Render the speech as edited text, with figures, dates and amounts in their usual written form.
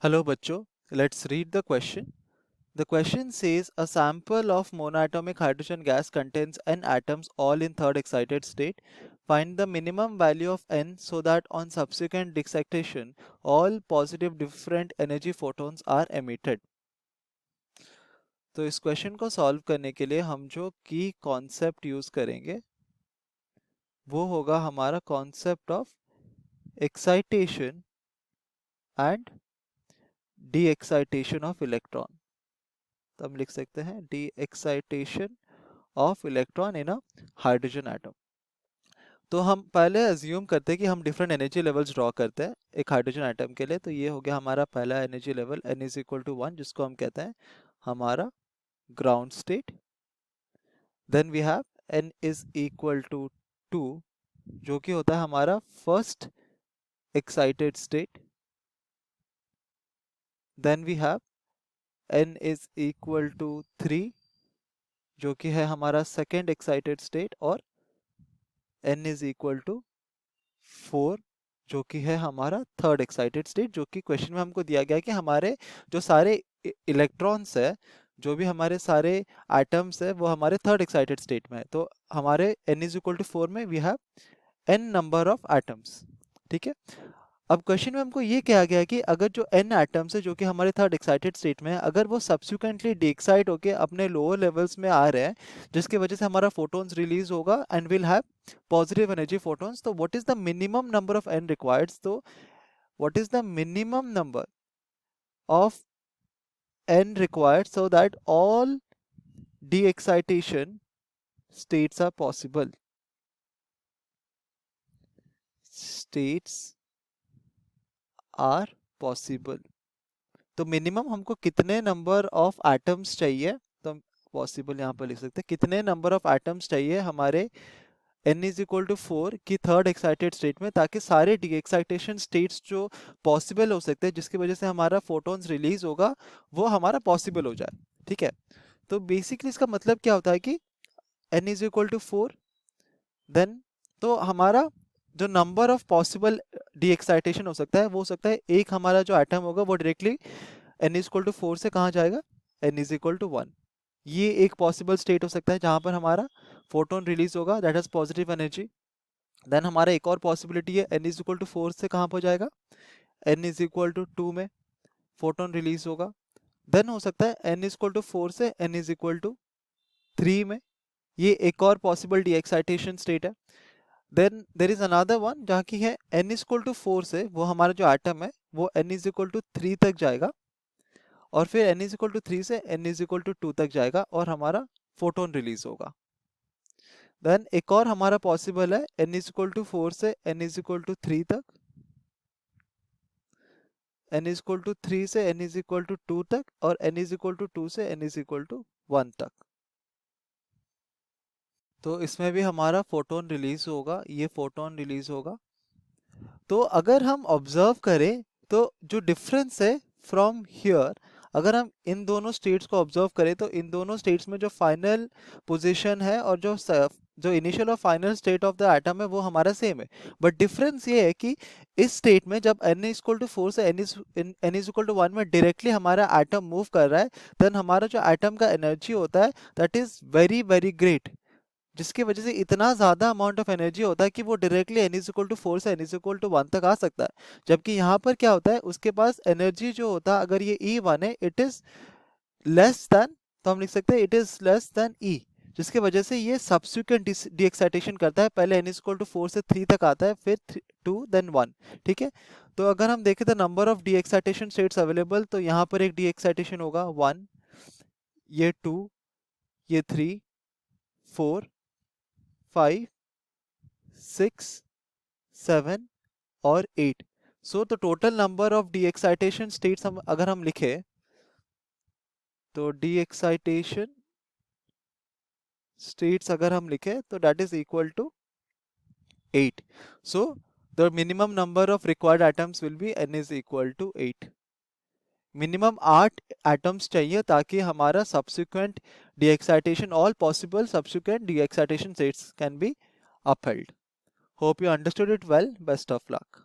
Hello बच्चों, let's read the question. The question says a sample of monoatomic hydrogen gas contains n atoms all in third excited state. Find the minimum value of n so that on subsequent excitation all positive different energy photons are emitted. तो इस question को solve करने के लिए हम जो की concept use करेंगे वो होगा हमारा concept of excitation and D excitation of electron. तो हम लिख सकते हैं D excitation of electron in a hydrogen atom. तो हम पहले अज्यूम करते हैं कि हम डिफरेंट एनर्जी लेवल्स ड्रॉ करते हैं एक हाइड्रोजन एटम के लिए. तो ये हो गया हमारा पहला energy level n is equal to 1, जिसको हम कहते हैं हमारा ground state. Then we have n is equal to 2, जो कि होता है हमारा first excited state. Then we have n is equal to 3, जो कि है हमारा सेकेंड एक्साइटेड स्टेट. और n इज इक्वल टू 4, जो कि है हमारा थर्ड एक्साइटेड स्टेट. जो कि क्वेश्चन में हमको दिया गया है कि हमारे जो सारे इलेक्ट्रॉन्स है, जो भी हमारे सारे एटम्स है, वो हमारे थर्ड एक्साइटेड स्टेट में है. तो हमारे n इज इक्वल टू 4 में we have n number of atoms. ठीक है. अब क्वेश्चन में हमको ये कहा गया है कि अगर जो n एटम्स है जो कि हमारे थर्ड एक्साइटेड स्टेट में है, अगर वो सब्सिक्वेंटली डीएक्साइट होके अपने लोअर लेवल्स में आ रहे हैं, जिसकी वजह से हमारा फोटॉन्स रिलीज होगा and will have positive energy photons. तो what is the minimum number of n required? तो what is the minimum number of n required so that all de-excitation states are possible? States are possible. तो minimum हमको कितने number of atoms चाहिए? तो हम possible यहाँ पर लिख सकते हैं कितने नंबर ऑफ एटम्स चाहिए हमारे n इज इक्वल टू 4 की थर्ड एक्साइटेड स्टेट में, ताकि सारे डी एक्साइटेशन स्टेट्स जो पॉसिबल हो सकते हैं जिसकी वजह से हमारा फोटॉन्स रिलीज होगा वो हमारा पॉसिबल हो जाए. ठीक है. तो बेसिकली इसका मतलब क्या होता है कि n is equal to 4, then तो हमारा जो number of possible de excitation हो सकता है वो हो सकता है एक हमारा जो एटम होगा वो directly n is equal to 4 से कहाँ जाएगा? n is equal to 1. ये एक पॉसिबल स्टेट हो सकता है जहां पर हमारा फोटोन रिलीज होगा, that is positive energy. Then हमारा एक और पॉसिबिलिटी है n इज इक्वल टू 4 से कहाँ पर जाएगा? n इज इक्वल टू 2 में फोटोन रिलीज होगा. देन हो सकता है n इज इक्वल टू 4 से n इज इक्वल टू 3 में. ये एक और पॉसिबल डी एक्साइटेशन स्टेट है. Then there is another one जहाँ की है n इज इक्वल टू 4 से वो हमारा जो एटम है वो n इज इक्वल टू 3 तक जाएगा, और फिर n इज इक्वल टू 3 से n इज इक्वल टू 2 तक जाएगा और हमारा फोटोन रिलीज होगा. देन एक और हमारा पॉसिबल है n इज इक्वल टू 4 से n इज इक्वल टू 3 तक, n इज इक्वल टू 3 से n इज इक्वल टू 2 तक, और n इज इक्वल टू 2 से n इज इक्वल टू 1 तक. तो इसमें भी हमारा फोटोन रिलीज होगा, ये फोटोन रिलीज होगा. तो अगर हम ऑब्जर्व करें तो जो डिफरेंस है फ्रॉम हियर, अगर हम इन दोनों स्टेट्स को ऑब्जर्व करें तो इन दोनों स्टेट्स में जो फाइनल पोजीशन है और जो इनिशियल और final state of the atom है वो हमारा सेम है. बट डिफरेंस ये है कि इस स्टेट में जब n इज इक्वल टू 4 से n इज इक्वल टू 1 में डायरेक्टली हमारा एटम मूव कर रहा है, देन हमारा जो एटम का एनर्जी होता है that is very very great, जिसकी वजह से इतना ज्यादा अमाउंट ऑफ एनर्जी होता है कि वो directly n is equal to 4 से n इज इक्वल टू 1 तक आ सकता है. जबकि यहाँ पर क्या होता है, उसके पास एनर्जी जो होता है, अगर ये E1 है इट इज लेस देन, तो हम लिख सकते हैं it is less than E, जिसकी वजह से ये सब्सिक्वेंट डी एक्साइटेशन करता है. पहले n इज इक्वल टू 4 से 3 तक आता है, फिर 2 देन 1. ठीक है. तो अगर हम देखें तो number of D excitation states available, तो यहाँ पर एक डी एक्साइटेशन होगा 1, ये 2, ये 3, 4, 5, 6, 7 और 8. सो तो total number of D excitation states हम अगर हम लिखे तो डी एक्साइटेशन स्टेट्स अगर हम लिखे तो that is equal to 8. So the minimum number of required atoms will be n is equal to 8. Minimum 8 atoms चाहिए ताकि हमारा subsequent de excitation, all possible subsequent de excitation states can be upheld. Hope you understood it well. Best of luck.